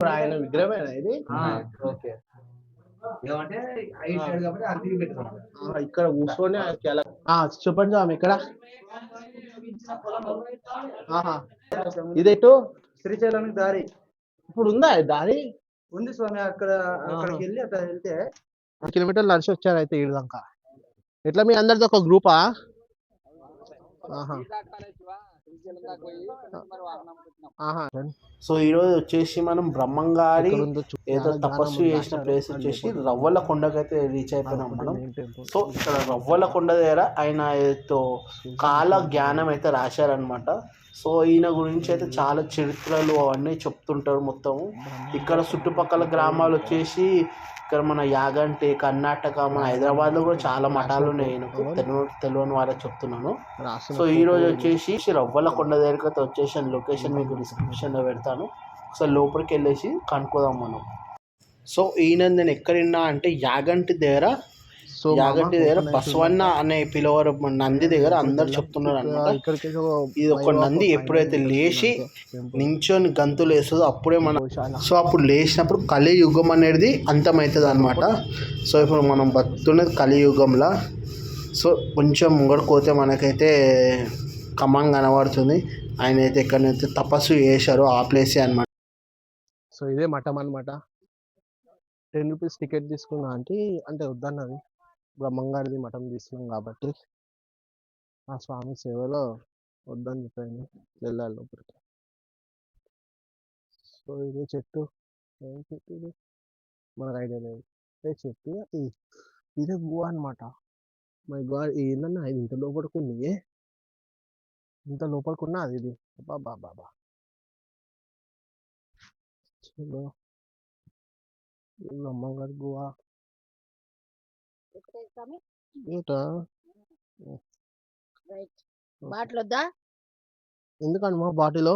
ఇప్పుడు ఆయన విగ్రహమేనా ఇది? ఓకే. ఇక్కడ కూర్చొని చెప్పండి స్వామి ఇక్కడ. ఇదేటు శ్రీశైలానికి దారి ఇప్పుడు ఉందా దారి? ఉంది స్వామి. అక్కడికి వెళ్ళి అట్లా వెళ్తే కిలోమీటర్లు నడిచి వచ్చారు అయితే ఈడు దాకా. ఎట్లా మీ అందరితో ఒక గ్రూపా? సో ఈరోజు వచ్చేసి మనం బ్రహ్మంగారి ఏదో తపస్సు చేసిన ప్లేస్ వచ్చేసి రవ్వల కొండకైతే రీచ్ అయిపోయినాం మనం. సో ఇక్కడ రవ్వల కొండ దగ్గర ఆయన ఏదో కాల జ్ఞానం అయితే రాశారనమాట. సో ఈయన గురించి అయితే చాలా చరిత్రలు అవన్నీ చెప్తుంటారు మొత్తము. ఇక్కడ చుట్టుపక్కల గ్రామాలు వచ్చేసి ఇక్కడ మన యాగంటి, కర్ణాటక, మన హైదరాబాద్లో కూడా చాలా మఠాలు ఉన్నాయి. నాకు తెలియని వాళ్ళకి చెప్తున్నాను. సో ఈరోజు వచ్చేసి రవ్వల కొండ దగ్గరికి అయితే వచ్చేసాను. లొకేషన్ మీకు డిస్క్రిప్షన్లో పెడతాను. ఒకసారి లోపలికి వెళ్ళేసి కనుక్కోదాం మనం. సో ఈయన నేను ఎక్కడున్నా అంటే యాగంటి దగ్గర బసవన్న అనే పిలవరు నంది దగ్గర అందరు చెప్తున్నారు అనమాట. ఇది ఒక నంది ఎప్పుడైతే లేచి నించొని గంతులు వేస్తుందో అప్పుడే సో అప్పుడు లేచినప్పుడు కలియుగం అనేది అంతమవుతుంది అనమాట. సో ఇప్పుడు మనం బతుకున్నది కలియుగంలో. సో కొంచెం ముంగడుకోతే మనకైతే ఖమ్మం కనబడుతుంది. ఆయన అయితే ఎక్కడైతే తపస్సు చేశారో ఆ ప్లేసే అనమాట. సో ఇదే మఠం అనమాట. 10 రూపీస్ టికెట్ తీసుకున్నా అంటే వద్దన్నది. బ్రహ్మంగారిది మఠం తీసుకున్నాం కాబట్టి ఆ స్వామి సేవలో వద్దని చెప్పాను, వెళ్ళాలి లోపలికి. సో ఇదే చెట్టు, ఏం చెట్టు ఇది మనకు ఐడియా లేదు. ఇదే చెట్టు, ఇదే గుహ అనమాట. మై గాడ్, ఏందన్నా ఇది ఇంత లోపడుకుంది, ఇంత లోపడుకున్నా అది ఇది. బాబా బాబా చలో బ్రహ్మంగారి గుహ. ఎందుకండి మా బాటిల్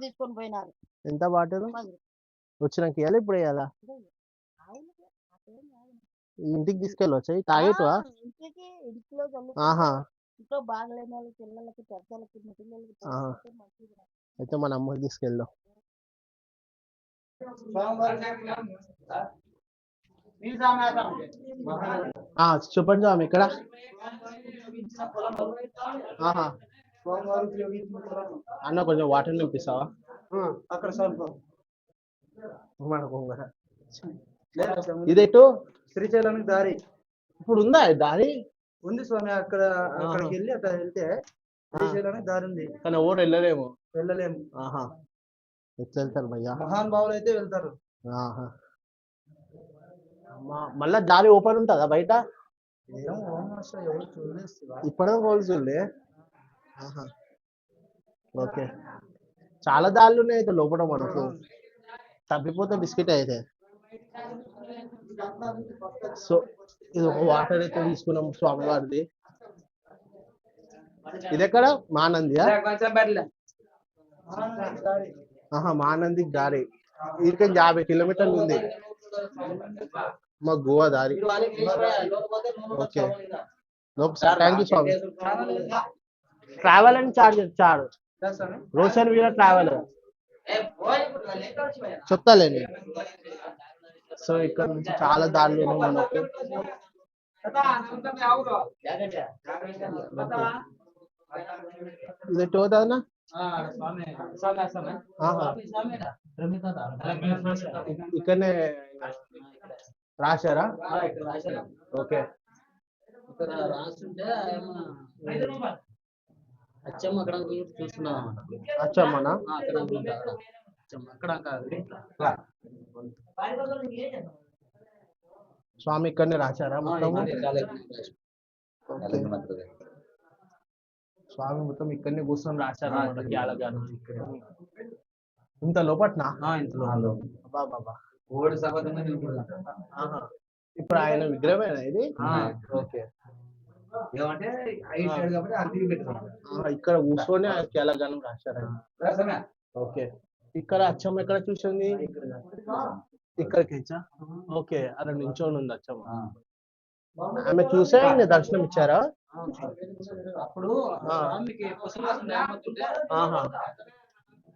తీసుకొని పోయినారు. ఎంత బాటిల్ వచ్చినాక ఇవ్వాలి, ఇప్పుడు వేయాలా? ఇంటికి తీసుకెళ్ళొచ్చా తాగేటవా? అయితే మన అమ్మకి తీసుకెళ్దాం. చెప్పండి స్వామి ఇక్కడ. అన్న కొంచెం వాటర్ నింపిస్తావా అక్కడ? ఇదేటు శ్రీశైలానికి దారి ఇప్పుడు ఉందా దారి? ఉంది స్వామి. అక్కడికి వెళ్ళి అట్లా వెళ్తే శ్రీశైలానికి దారి ఉంది. కానీ ఎవరు వెళ్ళలేము. ఎట్లా వెళ్తారు భయ్యా? మహాన్ భావులు అయితే వెళ్తారు. మళ్ళా దారి ఓపెన్ ఉంటుందా బయట? ఇప్పుడే చూడలే. ఓకే, చాలా దారులు ఉన్నాయి అయితే లోపల. మనకు తప్పిపోతే బిస్కెట్ అయితే. సో ఇది ఒక వాటర్ అయితే తీసుకున్నాం స్వామి వారిది. ఇది ఎక్కడ? మానందియా? మానందికి దారి ఇక్కడ 50 కిలోమీటర్లు ఉంది మా గోవా దారి. ఓకే, థ్యాంక్ యూ స్వామి. ట్రావెల్ అని చార్జ్ రోషన్ వీర ట్రావెల్ చెప్తాలేండి. సో ఇక్కడ నుంచి చాలా దారులు ఉన్నాయి మనకు. ఇది టోదనా ఇక్కడనే రాశారా? ఓకే, అచ్చమ్మ అక్కడ చూస్తున్నాం. అచ్చమ్మనా? స్వామి ఇక్కడనే రాశారా మొత్తం? స్వామి మొత్తం ఇక్కడనే కూర్చొని రాశారు. ఇంత లోపట్నా? బాబా ఇప్పుడు ఆయన విగ్రహమేనా ఇది? ఓకే, ఇక్కడ కూర్చొని కేలగానం రాశారు. ఓకే, ఇక్కడ అచ్చమ్మ ఎక్కడ చూసింది? ఇక్కడికి. ఓకే, అలా నించోని ఉంది అచ్చమ్మ. ఆమె చూసే దర్శనం ఇచ్చారా? అప్పుడు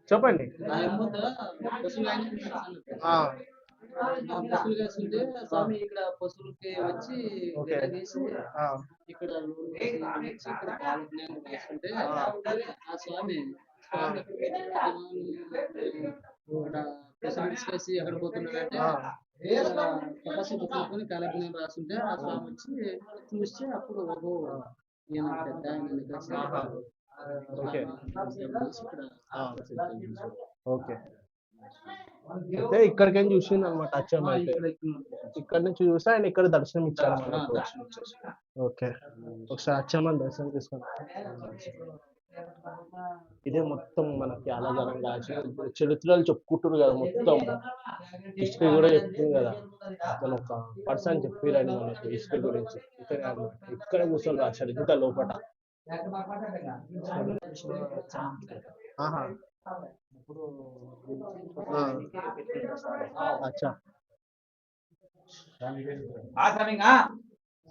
చెప్పండి. నా ఎమ్మట పశువులు ఆయన అన్నట్టు. ఆ, పశువులు వేస్తుంటే స్వామి ఇక్కడ పశువులకి వచ్చి ఓకే. గడ్డ గీసి ఆ, ఇక్కడ లోన్ వచ్చి ఇక్కడ కాలజ్ఞానం వేస్తుంటే ఆ స్వామి ఇక్కడ పశువులు వేసి ఎక్కడ పోతున్నాడంటే ఆ, తపస్సు గుర్తుకొని కాలజ్ఞానం రాస్తుంటే ఆ స్వామి వచ్చి చూస్తే అప్పుడు ఓహో ఈయన పెద్ద ఆయన కలిసి ఓకే. ఇక్కడ ఆ, ఓకే. అయితే ఇక్కడికేం చూసింది అనమాట అచ్చమ్మ అయితే. ఇక్కడ నుంచి చూసి ఆయన ఇక్కడ దర్శనం ఇచ్చారు మనకు. ఓకే, ఒకసారి అచ్చమ్మని దర్శనం తీసుకున్నాం. ఇదే మొత్తం మనకి అలగరం రాసి చరిత్రలు చెప్పుకుంటారు కదా, మొత్తం హిస్టరీ కూడా చెప్తుంది కదా. మన ఒక పర్సన్ చెప్పారని మనకు హిస్టరీ గురించి. ఇక్కడ అన్నమాట. ఇక్కడ కూర్చొని రాశారు ఇంత లోపల. ఆహా. అచ్చా.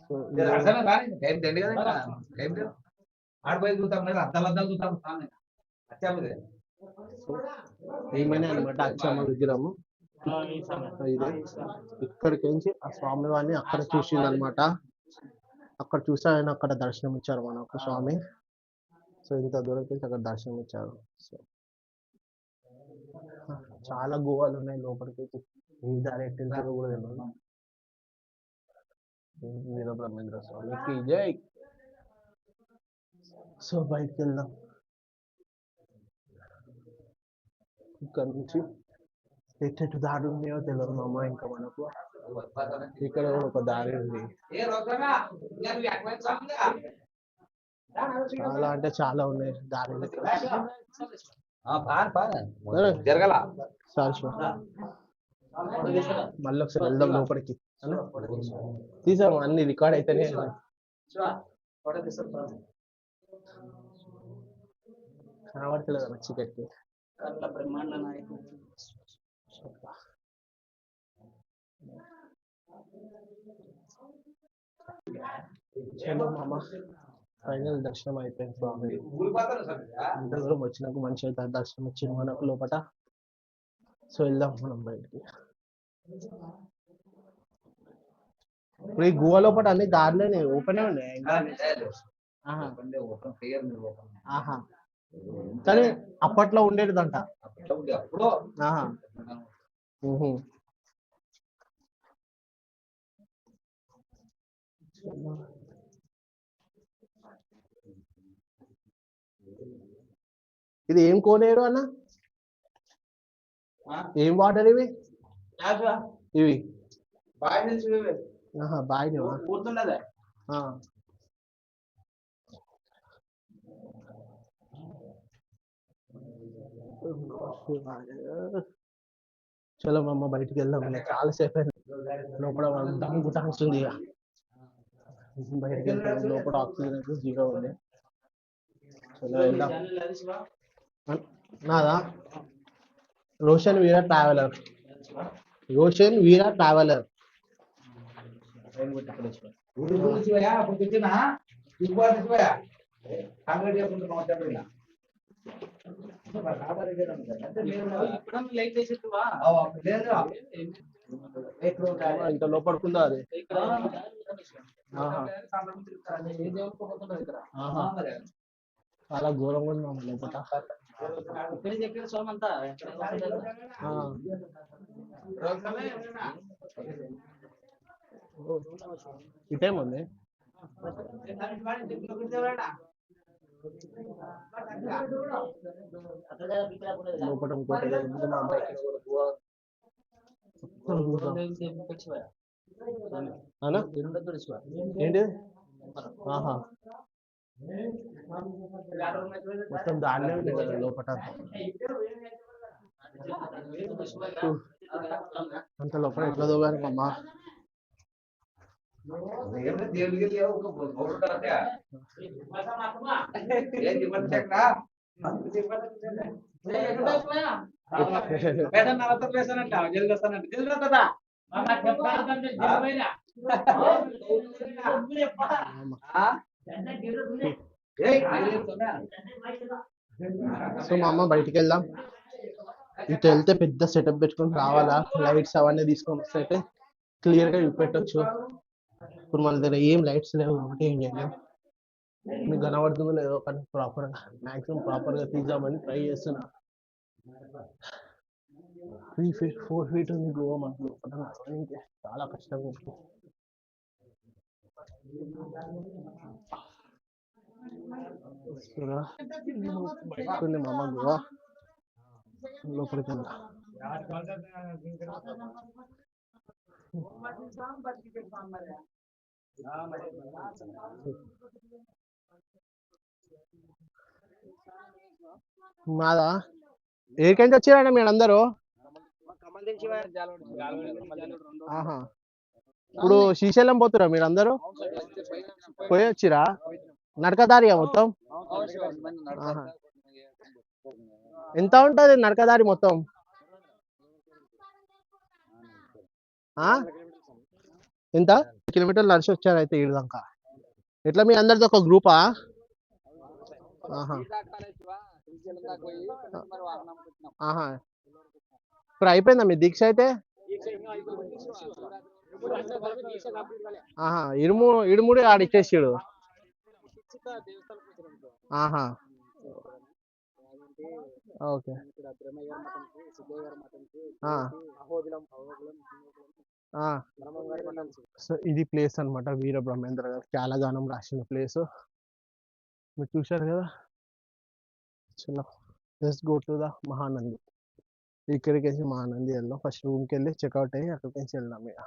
సో ఏమైనా అనమాట అచ్చమ్మ విగ్రహము ఇదే. ఇక్కడికి నుంచి ఆ స్వామి వారిని అక్కడ చూసింది అనమాట. అక్కడ చూసి ఆయన అక్కడ దర్శనం ఇచ్చారు మనకు స్వామి. సో ఇంత దూరం నుంచి అక్కడ దర్శనం ఇచ్చారు. సో చాలా గుహలు ఉన్నాయి లోపలికి. ఈ దారి ఎట్టింటారో కూడా తెలియదు. వీరబ్రహ్మేంద్ర స్వామికి జై. సో బయటికి వెళ్దాం. ఇక్కడ నుంచి ఎట్టెటు దారి ఉన్నాయో తెలియదు మామ ఇంకా మనకు. ఇక్కడ కూడా ఒక దారి ఉంది. చాలా అంటే చాలా ఉన్నాయి దారులు. జరగల మళ్ళీ ఒకసారి వెళ్దాం లోపలికి. తీసాము అన్ని రికార్డ్ అయితేనే. కనబడతలేదు అన్న చీకటికి. బ్రహ్మాండ నాయకుడు చలో మామ, ఫైనల్ దర్శనం అయిపోయింది స్వామి. ఇంత దూరం వచ్చినాక మంచి అయితే దర్శనం వచ్చింది మనకు లోపల. సో వెళ్దాం మనం బయటికి. ఇప్పుడు ఈ గుహ లోపల అన్ని దారిలోనే ఓపెన్ ఉన్నాయి. ఆహా. ఆహా. కానీ అప్పట్లో ఉండేదంట. ఆహా. ఊహు. ఇది ఏం కోనేరు అన్న? ఏం వాటర్ ఇవి? ఇవి ఆహా, బావి. చలో మా అమ్మ బయటికి వెళ్దాం. చాలా సేపు అయింది లోపల దమ్ గుటాస్తుంది. ఇక బయటికి వెళ్తాం. లోపల ఆక్సిజన్ అయితే 0 ఉంది. చలో వెళ్దాం. నాదా రోషన్ వీరా ట్రావెలర్. రోషన్ వీరా ట్రావెలర్. ఇంత లోపడుకుందా అది? చాలా ఘోరంగా ఉంది లోపల. ఇటేముంది? లోపల ఇంకోటి మా అమ్మాయికి ఏంటి? ఆహా, మొత్తం దాన్నే ఉంది కదా లోపల. అంత లోపల ఎట్లా దోగారు అమ్మ? సో మా అమ్మ బయటికి వెళ్దాం. ఇటు వెళ్తే పెద్ద సెటప్ పెట్టుకొని రావాలా, లైట్స్ అవన్నీ తీసుకొని వస్తే అయితే క్లియర్గా చూపెట్టచ్చు. ఇప్పుడు మన దగ్గర ఏం లైట్స్ లేవు కాబట్టి ఏం చేయలేము. మీకు కనబడుతుందో లేదో కానీ ప్రాపర్గా మ్యాక్సిమం ప్రాపర్గా తీద్దామని ట్రై చేస్తున్నా. 3 feet 4 feet ఉంది గోవా మనకు లోపల నడవడానికి చాలా కష్టంగా ఉంది. బయటకు ఉంది మామ గోవా లోపలికి వెళ్తా. మాదా ఏకంటే వచ్చారండి మీరు అందరూ? ఆహా, ఇప్పుడు శ్రీశైలం పోతురా మీరు అందరూ? పోయి వచ్చిరా? నడకదారియా మొత్తం? ఆహా. ఎంత ఉంటుంది నడకదారి మొత్తం? ఎంత కిలోమీటర్లు నడిచి వచ్చారు అయితే ఈడు దాకా? ఎట్లా మీ అందరితో ఒక గ్రూపా? ఆహా ఆహా. ఇప్పుడు అయిపోయిందా మీ దీక్ష అయితే? ఆహా, ఇడుముడి ఆడిచ్చేసాడు. ఆహా, ఓకే. సో ఇది ప్లేస్ అనమాట, వీర బ్రహ్మేంద్ర గారు చాలా గానం రాసిన ప్లేస్ మీరు చూశారు కదా. చలో just go to the Mahanandi. ఇక్కడికి వెళ్ళి మహానంది వెళ్దాం. ఫస్ట్ రూమ్కి వెళ్ళి చెక్అవుట్ అయ్యి అక్కడికి వెళ్ళి వెళ్దాం ఇక.